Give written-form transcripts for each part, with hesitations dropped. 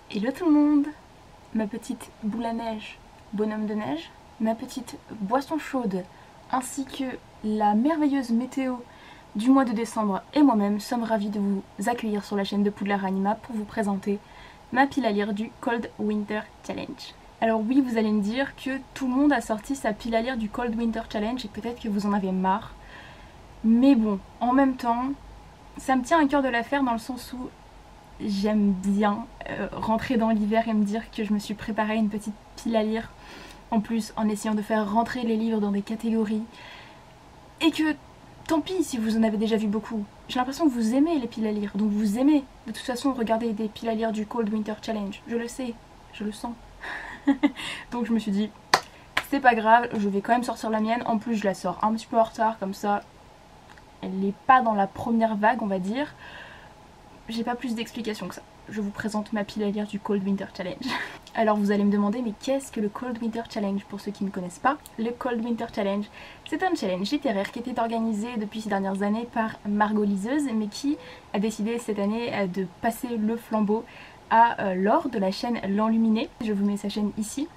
Hello tout le monde, ma petite boule à neige, bonhomme de neige, ma petite boisson chaude, ainsi que la merveilleuse météo du mois de décembre et moi-même sommes ravis de vous accueillir sur la chaîne de Poudlard Anima pour vous présenter ma pile à lire du Cold Winter Challenge. Alors oui, vous allez me dire que tout le monde a sorti sa pile à lire du Cold Winter Challenge et peut-être que vous en avez marre. Mais bon, en même temps, ça me tient à cœur de la faire dans le sens où j'aime bien rentrer dans l'hiver et me dire que je me suis préparé une petite pile à lire. En plus, en essayant de faire rentrer les livres dans des catégories. Et que, tant pis si vous en avez déjà vu beaucoup. J'ai l'impression que vous aimez les piles à lire. Donc vous aimez, de toute façon, regarder des piles à lire du Cold Winter Challenge. Je le sais, je le sens. Donc je me suis dit, c'est pas grave, je vais quand même sortir la mienne. En plus, je la sors un petit peu en retard, comme ça, elle n'est pas dans la première vague, on va dire. J'ai pas plus d'explications que ça. Je vous présente ma pile à lire du Cold Winter Challenge. Alors vous allez me demander, mais qu'est-ce que le Cold Winter Challenge? Pour ceux qui ne connaissent pas, le Cold Winter Challenge, c'est un challenge littéraire qui était organisé depuis ces dernières années par Margot Liseuse, mais qui a décidé cette année de passer le flambeau à Laure de la chaîne L'Enluminé. Je vous mets sa chaîne ici.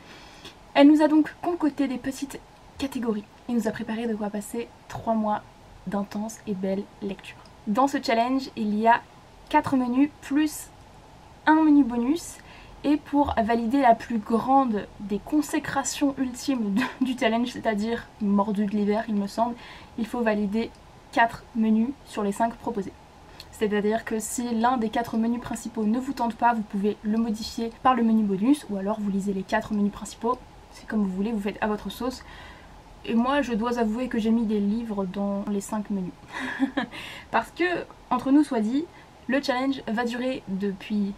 Elle nous a donc concocté des petites catégories et nous a préparé de quoi passer 3 mois d'intenses et belles lectures. Dans ce challenge, il y a 4 menus plus un menu bonus, et pour valider la plus grande des consécrations ultimes du challenge, c'est-à-dire mordu de l'hiver il me semble, il faut valider 4 menus sur les 5 proposés. C'est-à-dire que si l'un des 4 menus principaux ne vous tente pas, vous pouvez le modifier par le menu bonus, ou alors vous lisez les 4 menus principaux, c'est comme vous voulez, vous faites à votre sauce. Et moi je dois avouer que j'ai mis des livres dans les 5 menus. Parce que, entre nous soit dit, le challenge va durer depuis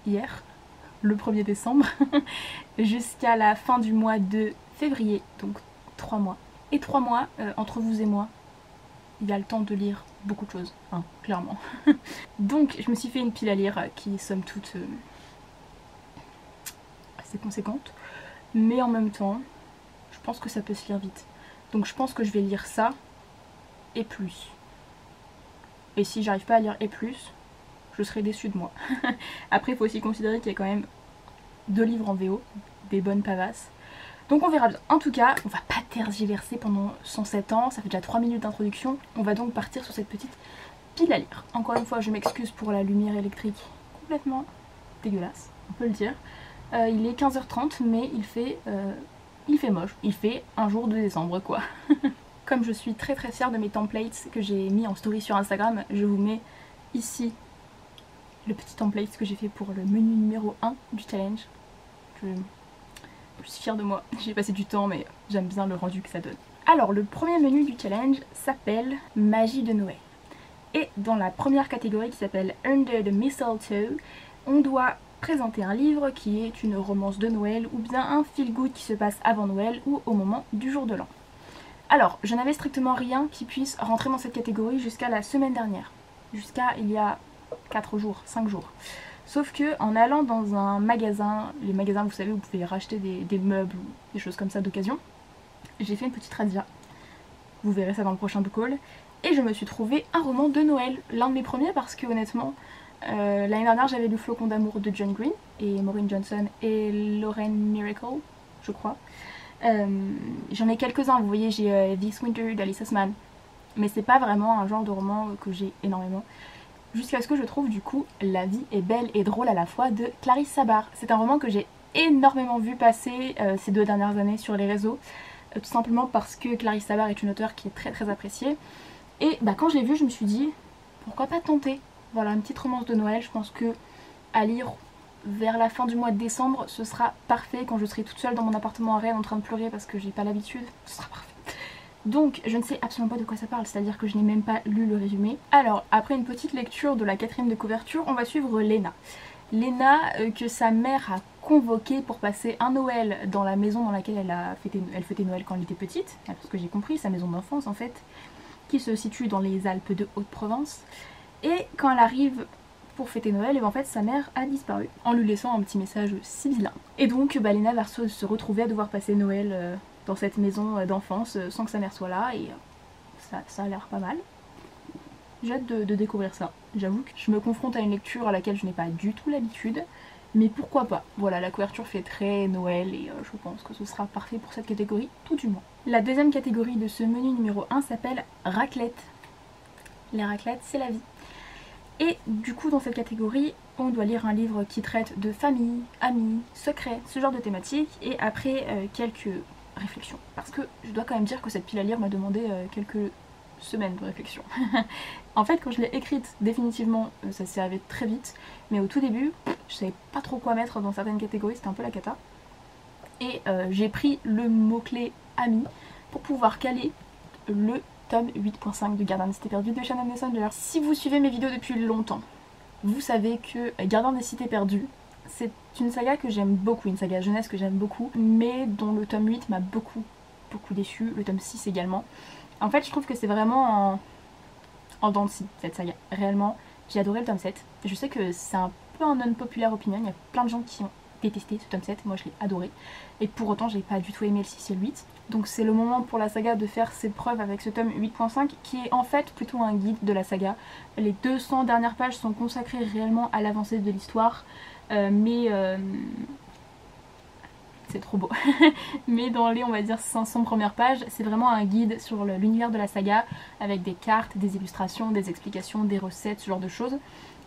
hier, le 1er décembre, jusqu'à la fin du mois de février, donc 3 mois. Et 3 mois, entre vous et moi, il y a le temps de lire beaucoup de choses, hein, clairement. Donc je me suis fait une pile à lire qui est somme toute assez conséquente, mais en même temps, je pense que ça peut se lire vite. Donc je pense que je vais lire ça, et plus. Et si j'arrive pas à lire et plus, je serai déçue de moi. Après, il faut aussi considérer qu'il y a quand même 2 livres en VO, des bonnes pavasses. Donc on verra bien. En tout cas, on va pas tergiverser pendant 107 ans, ça fait déjà 3 minutes d'introduction. On va donc partir sur cette petite pile à lire. Encore une fois, je m'excuse pour la lumière électrique complètement dégueulasse, on peut le dire. Il est 15h30, mais il fait moche. Il fait un jour de décembre, quoi. Comme je suis très très fière de mes templates que j'ai mis en story sur Instagram, je vous mets ici le petit template que j'ai fait pour le menu numéro 1 du challenge. Je suis fière de moi, j'ai passé du temps mais j'aime bien le rendu que ça donne. Alors le premier menu du challenge s'appelle Magie de Noël. Et dans la première catégorie qui s'appelle Under the Mistletoe, on doit présenter un livre qui est une romance de Noël ou bien un feel-good qui se passe avant Noël ou au moment du jour de l'an. Alors je n'avais strictement rien qui puisse rentrer dans cette catégorie jusqu'à la semaine dernière. Jusqu'à il y a 4 jours, 5 jours. Sauf que en allant dans un magasin, les magasins vous savez vous pouvez racheter des meubles ou des choses comme ça d'occasion, j'ai fait une petite razzia, vous verrez ça dans le prochain book haul, et je me suis trouvé un roman de Noël, l'un de mes premiers parce que honnêtement, l'année dernière j'avais lu Flocon d'amour de John Green et Maureen Johnson et Lauren Miracle, je crois. J'en ai quelques-uns, vous voyez j'ai This Winter d'Alice Oseman, mais c'est pas vraiment un genre de roman que j'ai énormément. Jusqu'à ce que je trouve du coup La vie est belle et drôle à la fois de Clarisse Sabar. C'est un roman que j'ai énormément vu passer ces 2 dernières années sur les réseaux, tout simplement parce que Clarisse Sabar est une auteure qui est très très appréciée. Et bah, quand je l'ai vu je me suis dit pourquoi pas tenter. Voilà, une petite romance de Noël, je pense que à lire vers la fin du mois de décembre ce sera parfait, quand je serai toute seule dans mon appartement à Rennes en train de pleurer parce que j'ai pas l'habitude, ce sera parfait. Donc je ne sais absolument pas de quoi ça parle, c'est-à-dire que je n'ai même pas lu le résumé. Alors après une petite lecture de la 4e de couverture, on va suivre Léna. Léna que sa mère a convoquée pour passer un Noël dans la maison dans laquelle elle fêtait Noël quand elle était petite, parce que j'ai compris, sa maison d'enfance en fait, qui se situe dans les Alpes de Haute-Provence. Et quand elle arrive pour fêter Noël, et ben en fait sa mère a disparu, en lui laissant un petit message sibyllin. Et donc bah, Léna va se retrouver à devoir passer Noël dans cette maison d'enfance sans que sa mère soit là, et ça a l'air pas mal. J'ai hâte de découvrir ça. J'avoue que je me confronte à une lecture à laquelle je n'ai pas du tout l'habitude, mais pourquoi pas. Voilà, la couverture fait très Noël et je pense que ce sera parfait pour cette catégorie, tout du moins. La deuxième catégorie de ce menu numéro 1 s'appelle raclette. Les raclettes, c'est la vie. Et du coup, dans cette catégorie, on doit lire un livre qui traite de famille, amis, secrets, ce genre de thématiques, et après quelques réflexions. Parce que je dois quand même dire que cette pile à lire m'a demandé quelques semaines de réflexion. En fait, quand je l'ai écrite définitivement, ça s'est arrivé très vite, mais au tout début, je savais pas trop quoi mettre dans certaines catégories, c'était un peu la cata. Et j'ai pris le mot-clé ami pour pouvoir caler le tome 8.5 de Gardien des Cités Perdues de Shannon Messenger. Si vous suivez mes vidéos depuis longtemps, vous savez que Gardien des Cités Perdues, c'est une saga que j'aime beaucoup, une saga jeunesse que j'aime beaucoup, mais dont le tome 8 m'a beaucoup déçu, le tome 6 également. En fait, je trouve que c'est vraiment en dents de scie, cette saga. Réellement, j'ai adoré le tome 7. Je sais que c'est un peu un unpopular opinion, il y a plein de gens qui ont détesté ce tome 7, moi je l'ai adoré. Et pour autant, j'ai pas du tout aimé le 6 et le 8. Donc c'est le moment pour la saga de faire ses preuves avec ce tome 8.5 qui est en fait plutôt un guide de la saga. Les 200 dernières pages sont consacrées réellement à l'avancée de l'histoire, c'est trop beau. Mais dans les, on va dire, 500 premières pages, c'est vraiment un guide sur l'univers de la saga, avec des cartes, des illustrations, des explications, des recettes, ce genre de choses.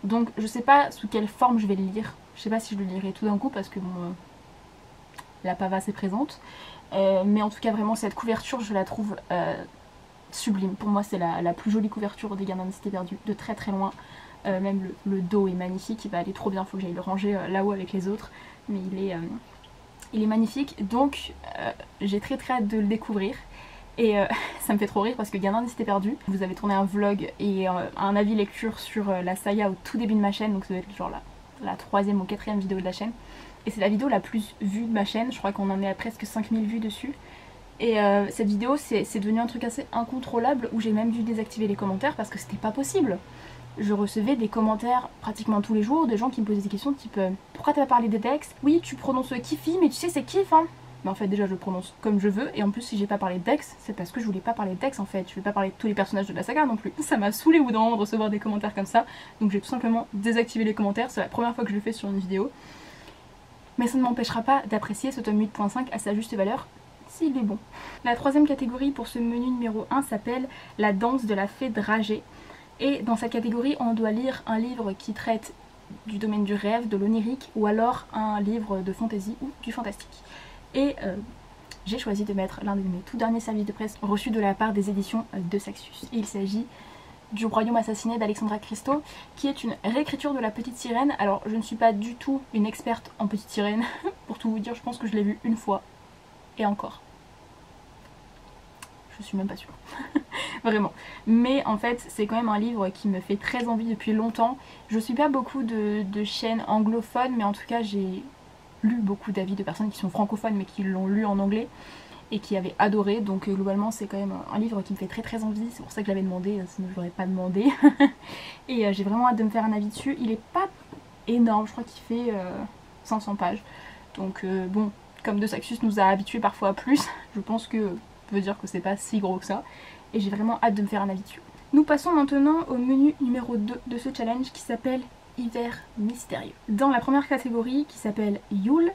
Donc je sais pas sous quelle forme je vais le lire. Je sais pas si je le lirai tout d'un coup parce que bon, la pavasse est présente. Mais en tout cas, vraiment, cette couverture, je la trouve sublime. Pour moi, c'est la plus jolie couverture des Gardiens des Cités Perdues, de très très loin. Même le dos est magnifique, il va aller trop bien, faut que j'aille le ranger là-haut avec les autres. Mais il est magnifique, donc j'ai très hâte de le découvrir. Et ça me fait trop rire parce que Gardien des Cités Perdues, vous avez tourné un vlog et un avis lecture sur la saga au tout début de ma chaîne, donc ça doit être genre la 3e ou 4e vidéo de la chaîne. Et c'est la vidéo la plus vue de ma chaîne, je crois qu'on en est à presque 5000 vues dessus. Et cette vidéo c'est devenu un truc assez incontrôlable où j'ai même dû désactiver les commentaires parce que c'était pas possible. Je recevais des commentaires pratiquement tous les jours, des gens qui me posaient des questions type pourquoi t'as pas parlé des Dex? Oui, tu prononces Kifi, mais tu sais c'est Kif hein. Mais en fait déjà je le prononce comme je veux, et en plus si j'ai pas parlé de Dex, c'est parce que je voulais pas parler de Dex en fait, je vais pas parler de tous les personnages de la saga non plus. Ça m'a saoulé au bout d'un moment de recevoir des commentaires comme ça, donc j'ai tout simplement désactivé les commentaires, c'est la première fois que je le fais sur une vidéo. Mais ça ne m'empêchera pas d'apprécier ce tome 8.5 à sa juste valeur, s'il est bon. La 3e catégorie pour ce menu numéro 1 s'appelle La danse de la fée dragée. Et dans cette catégorie, on doit lire un livre qui traite du domaine du rêve, de l'onirique, ou alors un livre de fantasy ou du fantastique. Et j'ai choisi de mettre l'un de mes tout derniers services de presse reçus de la part des éditions de Saxus. Il s'agit du Royaume assassiné d'Alexandra Christo, qui est une réécriture de La Petite Sirène. Alors je ne suis pas du tout une experte en Petite Sirène, pour tout vous dire, je pense que je l'ai vue une fois, et encore. Je suis même pas sûre. Vraiment. Mais en fait, c'est quand même un livre qui me fait très envie depuis longtemps. Je suis pas beaucoup de chaînes anglophones, mais en tout cas, j'ai lu beaucoup d'avis de personnes qui sont francophones, mais qui l'ont lu en anglais et qui avaient adoré. Donc globalement, c'est quand même un livre qui me fait très envie. C'est pour ça que je l'avais demandé, sinon je l'aurais pas demandé. Et j'ai vraiment hâte de me faire un avis dessus. Il est pas énorme, je crois qu'il fait 500 pages. Donc bon, comme de Saxus nous a habitués parfois à plus, je pense que veut dire que c'est pas si gros que ça, et j'ai vraiment hâte de me faire un avis dessus. Nous passons maintenant au menu numéro 2 de ce challenge qui s'appelle Hiver mystérieux. Dans la première catégorie qui s'appelle Yule,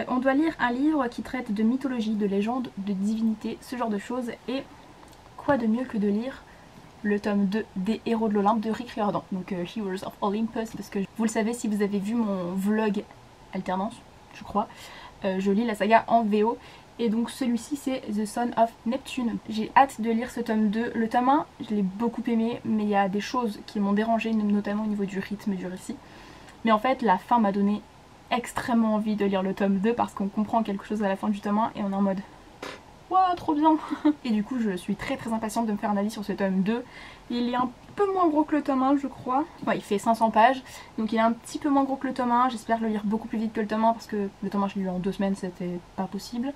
on doit lire un livre qui traite de mythologie, de légende, de divinité, ce genre de choses, et quoi de mieux que de lire le tome 2 des Héros de l'Olympe de Rick Riordan, donc Heroes of Olympus, parce que vous le savez si vous avez vu mon vlog alternance, je crois, je lis la saga en VO. Et donc celui-ci c'est The Son of Neptune. J'ai hâte de lire ce tome 2. Le tome 1, je l'ai beaucoup aimé, mais il y a des choses qui m'ont dérangé, notamment au niveau du rythme du récit. Mais en fait, la fin m'a donné extrêmement envie de lire le tome 2 parce qu'on comprend quelque chose à la fin du tome 1 et on est en mode waouh, trop bien. Et du coup, je suis très impatiente de me faire un avis sur ce tome 2. Il est un peu moins gros que le tome 1, je crois. Ouais, il fait 500 pages, donc il est un petit peu moins gros que le tome 1. J'espère le lire beaucoup plus vite que le tome 1 parce que le tome 1 je l'ai lu en 2 semaines, c'était pas possible.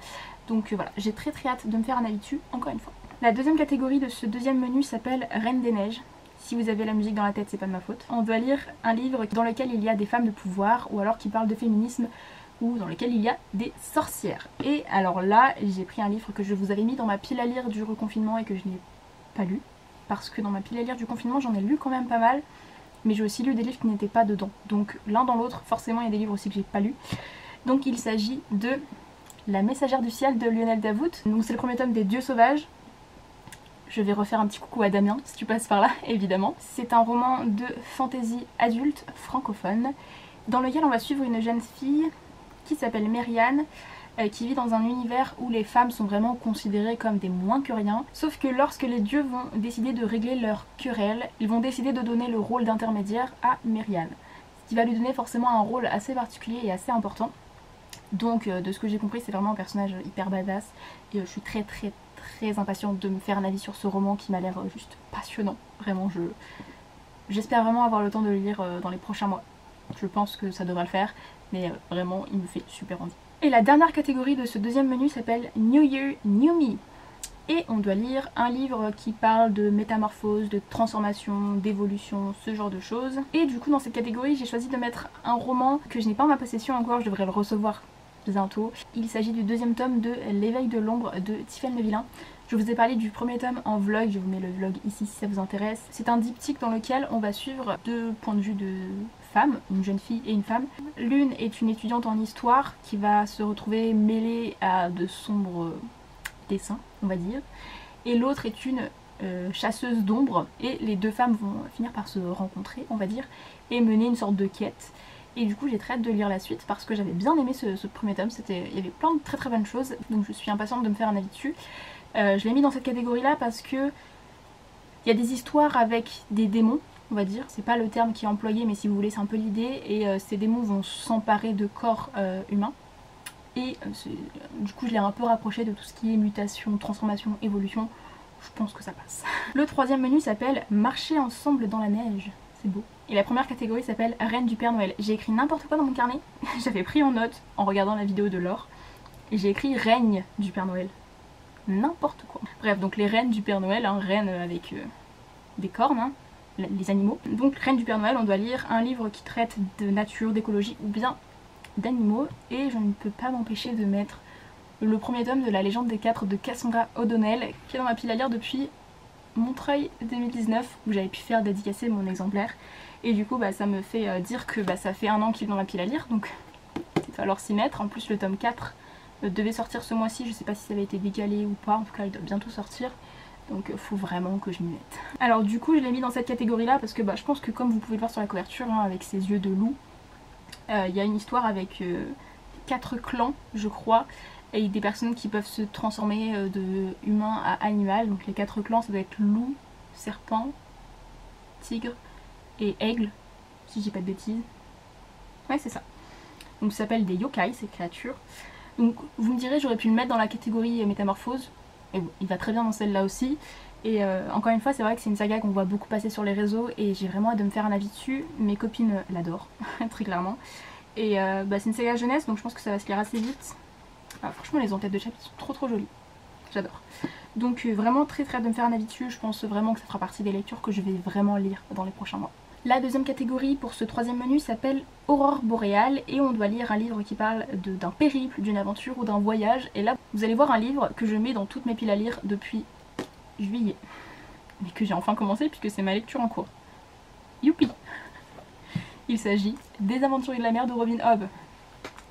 Donc voilà, j'ai très hâte de me faire un avis dessus, encore une fois. La deuxième catégorie de ce deuxième menu s'appelle Reine des Neiges. Si vous avez la musique dans la tête, c'est pas de ma faute. On doit lire un livre dans lequel il y a des femmes de pouvoir, ou alors qui parle de féminisme, ou dans lequel il y a des sorcières. Et alors là, j'ai pris un livre que je vous avais mis dans ma pile à lire du reconfinement et que je n'ai pas lu. Parce que dans ma pile à lire du confinement, j'en ai lu quand même pas mal. mais j'ai aussi lu des livres qui n'étaient pas dedans. Donc l'un dans l'autre, forcément il y a des livres aussi que j'ai pas lus. Donc il s'agit de La Messagère du Ciel de Lionel Davout. Donc c'est le premier tome des Dieux Sauvages. Je vais refaire un petit coucou à Damien si tu passes par là, évidemment. C'est un roman de fantasy adulte francophone dans lequel on va suivre une jeune fille qui s'appelle Mériane, qui vit dans un univers où les femmes sont vraiment considérées comme des moins que rien. Sauf que lorsque les dieux vont décider de régler leur querelle, ils vont décider de donner le rôle d'intermédiaire à Mériane. Ce qui va lui donner forcément un rôle assez particulier et assez important. Donc de ce que j'ai compris, c'est vraiment un personnage hyper badass. Et je suis très impatiente de me faire un avis sur ce roman qui m'a l'air juste passionnant. Vraiment, j'espère vraiment avoir le temps de le lire dans les prochains mois. Je pense que ça devrait le faire, mais vraiment, il me fait super envie. Et la dernière catégorie de ce deuxième menu s'appelle New Year, New Me. Et on doit lire un livre qui parle de métamorphose, de transformation, d'évolution, ce genre de choses. Et du coup dans cette catégorie j'ai choisi de mettre un roman que je n'ai pas en ma possession encore, je devrais le recevoir bientôt. Il s'agit du deuxième tome de L'éveil de l'ombre de Tiffaine Le Vilain. Je vous ai parlé du premier tome en vlog, je vous mets le vlog ici si ça vous intéresse. C'est un diptyque dans lequel on va suivre deux points de vue de femmes, une jeune fille et une femme. L'une est une étudiante en histoire qui va se retrouver mêlée à de sombres dessins, on va dire. Et l'autre est une chasseuse d'ombre et les deux femmes vont finir par se rencontrer, on va dire, et mener une sorte de quête. Et du coup j'ai très hâte de lire la suite parce que j'avais bien aimé ce premier tome, il y avait plein de très bonnes choses, donc je suis impatiente de me faire un avis dessus. Je l'ai mis dans cette catégorie là parce que il y a des histoires avec des démons, on va dire, c'est pas le terme qui est employé mais si vous voulez c'est un peu l'idée, et ces démons vont s'emparer de corps humains. Et du coup je l'ai un peu rapproché de tout ce qui est mutation, transformation, évolution. Je pense que ça passe. Le troisième menu s'appelle Marcher ensemble dans la neige. C'est beau. Et la première catégorie s'appelle Reine du Père Noël. J'ai écrit n'importe quoi dans mon carnet. J'avais pris en note en regardant la vidéo de Laure. Et j'ai écrit Règne du Père Noël. N'importe quoi. Bref, donc les reines du Père Noël, hein, reines avec des cornes, hein, les animaux. Donc Reine du Père Noël, on doit lire un livre qui traite de nature, d'écologie ou bien d'animaux. Et je ne peux pas m'empêcher de mettre le premier tome de La Légende des Quatre de Cassandra O'Donnell, qui est dans ma pile à lire depuis Montreuil 2019, où j'avais pu faire dédicacer mon exemplaire. Et du coup bah, ça me fait dire que bah, ça fait un an qu'il est dans ma pile à lire, donc il va falloir s'y mettre. En plus le tome 4 devait sortir ce mois-ci, je sais pas si ça avait été décalé ou pas, en tout cas il doit bientôt sortir. Donc faut vraiment que je m'y mette. Alors du coup je l'ai mis dans cette catégorie là parce que bah, je pense que comme vous pouvez le voir sur la couverture, hein, avec ses yeux de loup, il y a une histoire avec 4 clans je crois, et des personnes qui peuvent se transformer de humain à animal. Donc les 4 clans ça doit être loup, serpent, tigre et aigle, si je dis pas de bêtises. Ouais c'est ça. Donc ça s'appelle des yokai ces créatures. Donc vous me direz j'aurais pu le mettre dans la catégorie métamorphose, et bon, il va très bien dans celle-là aussi. Et encore une fois c'est vrai que c'est une saga qu'on voit beaucoup passer sur les réseaux et j'ai vraiment hâte de me faire un avis dessus. Mes copines l'adorent, très clairement. Et bah, c'est une saga jeunesse donc je pense que ça va se lire assez vite. Ah, franchement les en-têtes de chapitres sont trop jolies, j'adore. Donc vraiment très hâte de me faire un avis dessus, je pense vraiment que ça fera partie des lectures que je vais vraiment lire dans les prochains mois. La deuxième catégorie pour ce troisième menu s'appelle Aurore boréale et on doit lire un livre qui parle d'un périple, d'une aventure ou d'un voyage. Et là vous allez voir un livre que je mets dans toutes mes piles à lire depuis juillet, mais que j'ai enfin commencé puisque c'est ma lecture en cours. Youpi! Il s'agit des Aventuriers de la mer de Robin Hobb.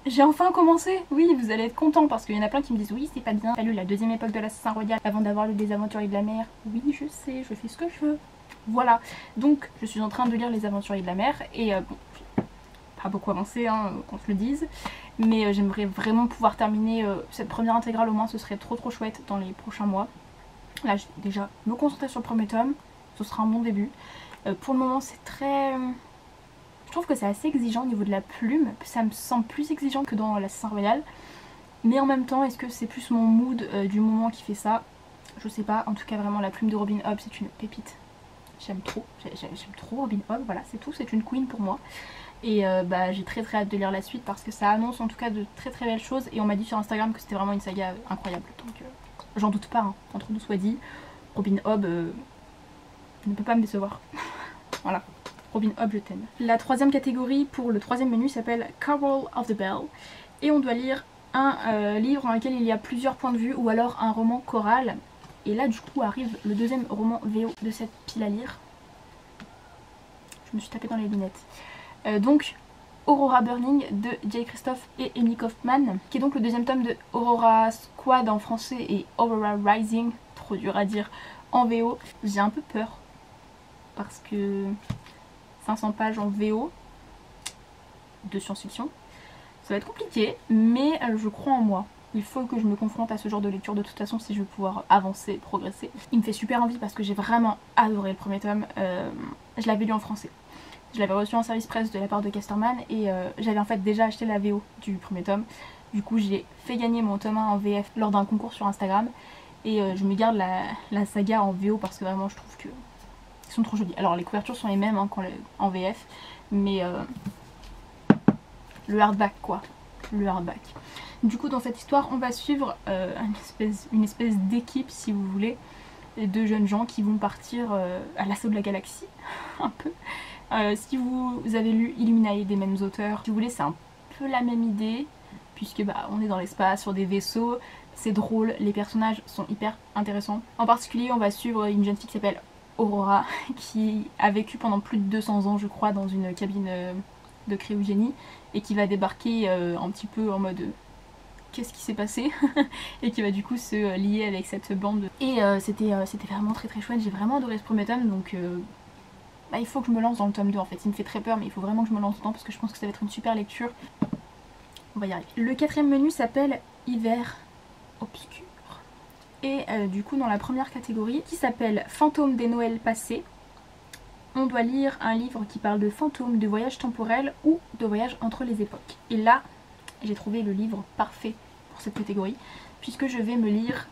J'ai enfin commencé. Oui, vous allez être contents parce qu'il y en a plein qui me disent oui c'est pas bien, t'as lu la deuxième époque de l'Assassin Royal avant d'avoir lu des Aventuriers de la mer. Oui je sais, je fais ce que je veux. Voilà, donc je suis en train de lire les Aventuriers de la mer et bon, j'ai pas beaucoup avancé hein, qu'on se le dise, mais j'aimerais vraiment pouvoir terminer cette première intégrale au moins, ce serait trop chouette dans les prochains mois. Là je vais déjà me concentrer sur le premier tome, ce sera un bon début. Pour le moment c'est très... Je trouve que c'est assez exigeant au niveau de la plume, ça me semble plus exigeant que dans l'Assassin Royal, mais en même temps est-ce que c'est plus mon mood du moment qui fait ça? Je sais pas, en tout cas vraiment la plume de Robin Hobb c'est une pépite. J'aime trop Robin Hobb, voilà c'est tout, c'est une queen pour moi. Et bah, j'ai très hâte de lire la suite parce que ça annonce en tout cas de très belles choses. Et on m'a dit sur Instagram que c'était vraiment une saga incroyable. Donc j'en doute pas, hein, entre nous soit dit. Robin Hobb ne peut pas me décevoir. Voilà, Robin Hobb je t'aime. La troisième catégorie pour le troisième menu s'appelle Carol of the Bell. Et on doit lire un livre dans lequel il y a plusieurs points de vue ou alors un roman choral. Et là du coup arrive le deuxième roman VO de cette pile à lire. je me suis tapée dans les lunettes. Donc Aurora Burning de Jay Christophe et Amy Kaufman, qui est donc le deuxième tome de Aurora Squad en français et Aurora Rising, trop dur à dire, en VO. J'ai un peu peur parce que 500 pages en VO de science-fiction, ça va être compliqué, mais je crois en moi. Il faut que je me confronte à ce genre de lecture de toute façon si je veux pouvoir avancer, progresser. Il me fait super envie parce que j'ai vraiment adoré le premier tome. Je l'avais lu en français. Je l'avais reçu en service presse de la part de Casterman et j'avais en fait déjà acheté la VO du premier tome. Du coup j'ai fait gagner mon tome 1 en VF lors d'un concours sur Instagram et je me garde la saga en VO parce que vraiment je trouve que ils sont trop jolis. Alors les couvertures sont les mêmes hein, en VF, mais le hardback quoi, le hardback. Du coup dans cette histoire on va suivre une espèce d'équipe si vous voulez, de jeunes gens qui vont partir à l'assaut de la galaxie, un peu. Si vous avez lu Illuminae des mêmes auteurs, si vous voulez c'est un peu la même idée, puisque bah, on est dans l'espace, sur des vaisseaux, c'est drôle, les personnages sont hyper intéressants. En particulier on va suivre une jeune fille qui s'appelle Aurora, qui a vécu pendant plus de 200 ans je crois dans une cabine de cryogénie, et qui va débarquer un petit peu en mode qu'est-ce qui s'est passé et qui va du coup se lier avec cette bande. Et c'était vraiment très très chouette, j'ai vraiment adoré ce premier tome, donc bah, il faut que je me lance dans le tome 2 en fait. Il me fait très peur mais il faut vraiment que je me lance dedans parce que je pense que ça va être une super lecture. On va y arriver. Le quatrième menu s'appelle Hiver obscur. Et du coup dans la première catégorie qui s'appelle Fantômes des Noëls passés, on doit lire un livre qui parle de fantômes, de voyages temporels ou de voyages entre les époques. Et là j'ai trouvé le livre parfait pour cette catégorie puisque je vais me lire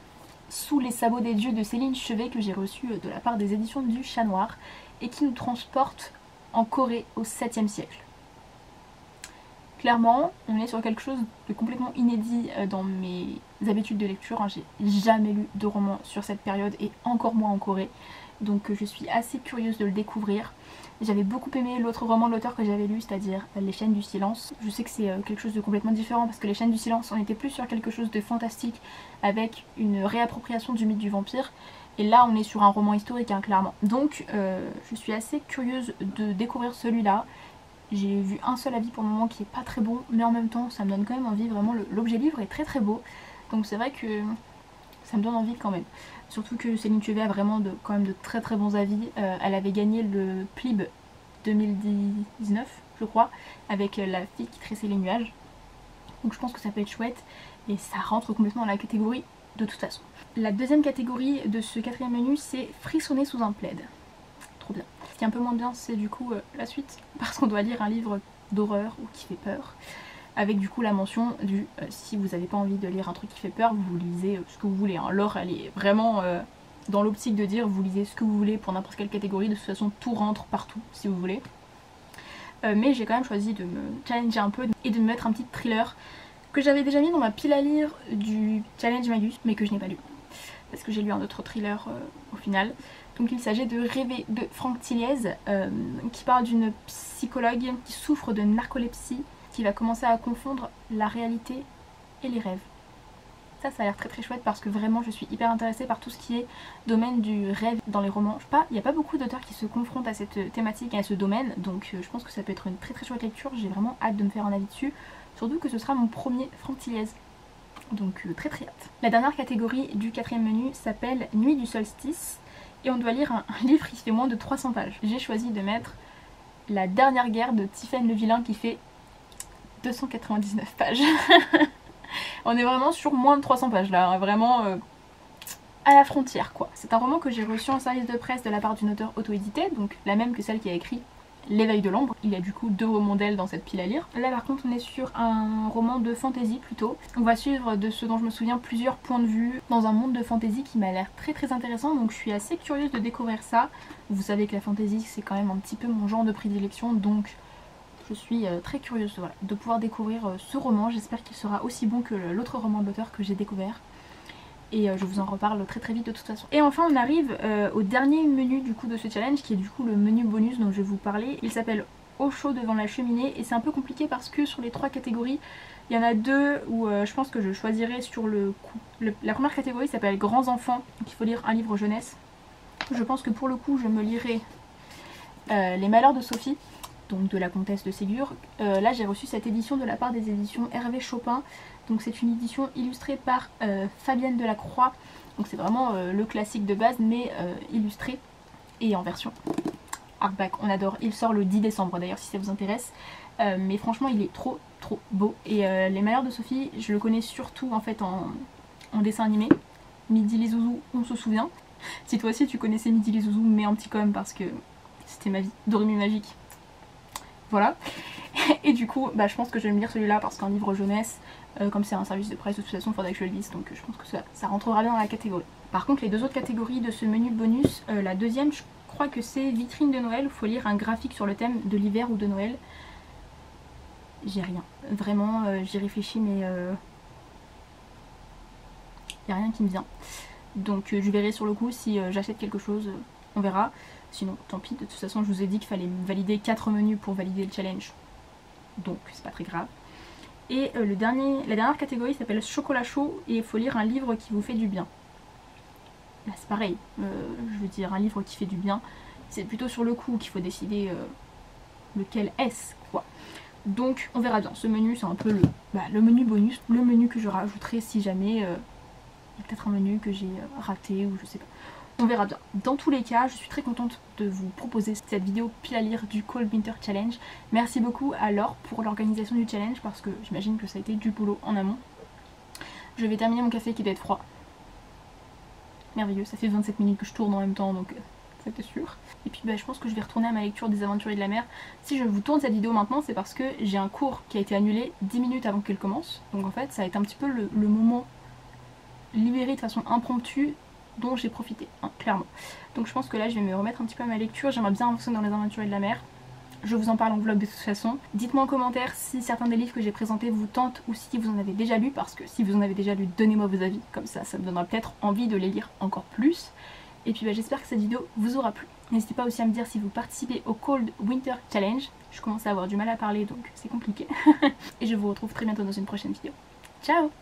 Sous les sabots des dieux de Céline Chevet que j'ai reçu de la part des éditions du Chat Noir et qui nous transporte en Corée au 7e siècle. Clairement, on est sur quelque chose de complètement inédit dans mes habitudes de lecture. J'ai jamais lu de roman sur cette période et encore moins en Corée. Donc je suis assez curieuse de le découvrir. J'avais beaucoup aimé l'autre roman de l'auteur que j'avais lu, c'est-à-dire Les Chaînes du Silence. Je sais que c'est quelque chose de complètement différent parce que Les Chaînes du Silence, on était plus sur quelque chose de fantastique avec une réappropriation du mythe du vampire. Et là on est sur un roman historique hein, clairement. Donc je suis assez curieuse de découvrir celui-là. J'ai vu un seul avis pour le moment qui est pas très bon, mais en même temps ça me donne quand même envie, vraiment l'objet livre est très très beau. Donc c'est vrai que ça me donne envie quand même. Surtout que Céline Chevet a vraiment quand même de très très bons avis. Elle avait gagné le PLIB 2019 je crois, avec La fille qui tressait les nuages. Donc je pense que ça peut être chouette et ça rentre complètement dans la catégorie de toute façon. La deuxième catégorie de ce quatrième menu c'est Frissonner sous un plaid. Trop bien. Ce qui est un peu moins bien c'est du coup la suite, parce qu'on doit lire un livre d'horreur ou qui fait peur, avec du coup la mention du si vous n'avez pas envie de lire un truc qui fait peur, vous lisez ce que vous voulez. Hein. Laure elle est vraiment dans l'optique de dire vous lisez ce que vous voulez pour n'importe quelle catégorie, de toute façon tout rentre partout si vous voulez. Mais j'ai quand même choisi de me challenger un peu et de me mettre un petit thriller que j'avais déjà mis dans ma pile à lire du challenge Magus mais que je n'ai pas lu parce que j'ai lu un autre thriller au final. Donc il s'agit de Rêver de Franck Tilliez qui parle d'une psychologue qui souffre de narcolepsie, qui va commencer à confondre la réalité et les rêves. Ça a l'air très très chouette parce que vraiment je suis hyper intéressée par tout ce qui est domaine du rêve dans les romans. Il n'y a pas beaucoup d'auteurs qui se confrontent à cette thématique et à ce domaine, donc je pense que ça peut être une très très chouette lecture. J'ai vraiment hâte de me faire un avis dessus, surtout que ce sera mon premier Franck Tilliez. Donc très très hâte. La dernière catégorie du quatrième menu s'appelle Nuit du solstice et on doit lire un livre qui fait moins de 300 pages. J'ai choisi de mettre La dernière guerre de Tiphaine Levillain qui fait 299 pages. On est vraiment sur moins de 300 pages là, hein, vraiment à la frontière quoi. C'est un roman que j'ai reçu en service de presse de la part d'une auteure auto-éditée, donc la même que celle qui a écrit L'éveil de l'ombre. Il y a du coup 2 romans d'elle dans cette pile à lire. Là par contre on est sur un roman de fantasy plutôt. On va suivre, de ce dont je me souviens, plusieurs points de vue dans un monde de fantasy qui m'a l'air très très intéressant, donc je suis assez curieuse de découvrir ça. Vous savez que la fantasy c'est quand même un petit peu mon genre de prédilection, donc je suis très curieuse voilà, de pouvoir découvrir ce roman. J'espère qu'il sera aussi bon que l'autre roman de l'auteur que j'ai découvert. Et je vous en reparle très très vite de toute façon. Et enfin on arrive au dernier menu du coup de ce challenge, qui est du coup le menu bonus dont je vais vous parler. Il s'appelle Au chaud devant la cheminée et c'est un peu compliqué parce que sur les 3 catégories, il y en a 2 où je pense que je choisirai sur le coup. La première catégorie s'appelle Grands enfants, donc il faut lire un livre jeunesse. Je pense que pour le coup je me lirai Les Malheurs de Sophie, donc de la comtesse de Ségur. Là j'ai reçu cette édition de la part des éditions Hervé Chopin. Donc c'est une édition illustrée par Fabienne Delacroix. Donc c'est vraiment le classique de base mais illustré et en version hardback. On adore. Il sort le 10 décembre d'ailleurs si ça vous intéresse. Mais franchement il est trop beau. Et Les Malheurs de Sophie, je le connais surtout en fait en dessin animé. Midi les Zouzous, on se souvient. Si toi aussi tu connaissais Midi les Zouzous, mets un petit com parce que c'était ma vie. Doremi magique. Voilà. Et du coup, je pense que je vais me lire celui-là parce qu'un livre jeunesse, comme c'est un service de presse, de toute façon, il faudrait que je le lise. Donc je pense que ça rentrera bien dans la catégorie. Par contre, les deux autres catégories de ce menu bonus, la deuxième, je crois que c'est vitrine de Noël. Il faut lire un graphique sur le thème de l'hiver ou de Noël. J'ai rien. Vraiment, j'y réfléchis, mais il n'y a rien qui me vient. Donc je verrai sur le coup si j'achète quelque chose, on verra. Sinon, tant pis, de toute façon, je vous ai dit qu'il fallait valider 4 menus pour valider le challenge. Donc, c'est pas très grave. Et la dernière catégorie s'appelle chocolat chaud et il faut lire un livre qui vous fait du bien. Là, c'est pareil. Je veux dire, un livre qui fait du bien, c'est plutôt sur le coup qu'il faut décider lequel est-ce, quoi. Donc, on verra bien. Ce menu, c'est un peu le menu bonus, le menu que je rajouterai si jamais il y a peut-être un menu que j'ai raté ou je sais pas. On verra bien. Dans tous les cas, je suis très contente de vous proposer cette vidéo pile à lire du Cold Winter Challenge. Merci beaucoup à Laure pour l'organisation du challenge parce que j'imagine que ça a été du boulot en amont. Je vais terminer mon café qui doit être froid. Merveilleux, ça fait 27 minutes que je tourne en même temps donc c'était sûr. Et puis je pense que je vais retourner à ma lecture des Aventuriers de la Mer. Si je vous tourne cette vidéo maintenant, c'est parce que j'ai un cours qui a été annulé 10 minutes avant qu'elle commence. Donc en fait, ça a été un petit peu le moment libéré de façon impromptue dont j'ai profité, hein, clairement. Donc je pense que là je vais me remettre un petit peu à ma lecture, j'aimerais bien avancer dans les Aventuriers de la Mer. Je vous en parle en vlog de toute façon. Dites-moi en commentaire si certains des livres que j'ai présentés vous tentent ou si vous en avez déjà lu, parce que si vous en avez déjà lu, donnez-moi vos avis, comme ça me donnera peut-être envie de les lire encore plus. Et puis j'espère que cette vidéo vous aura plu. N'hésitez pas aussi à me dire si vous participez au Cold Winter Challenge. Je commence à avoir du mal à parler donc c'est compliqué. Et je vous retrouve très bientôt dans une prochaine vidéo. Ciao!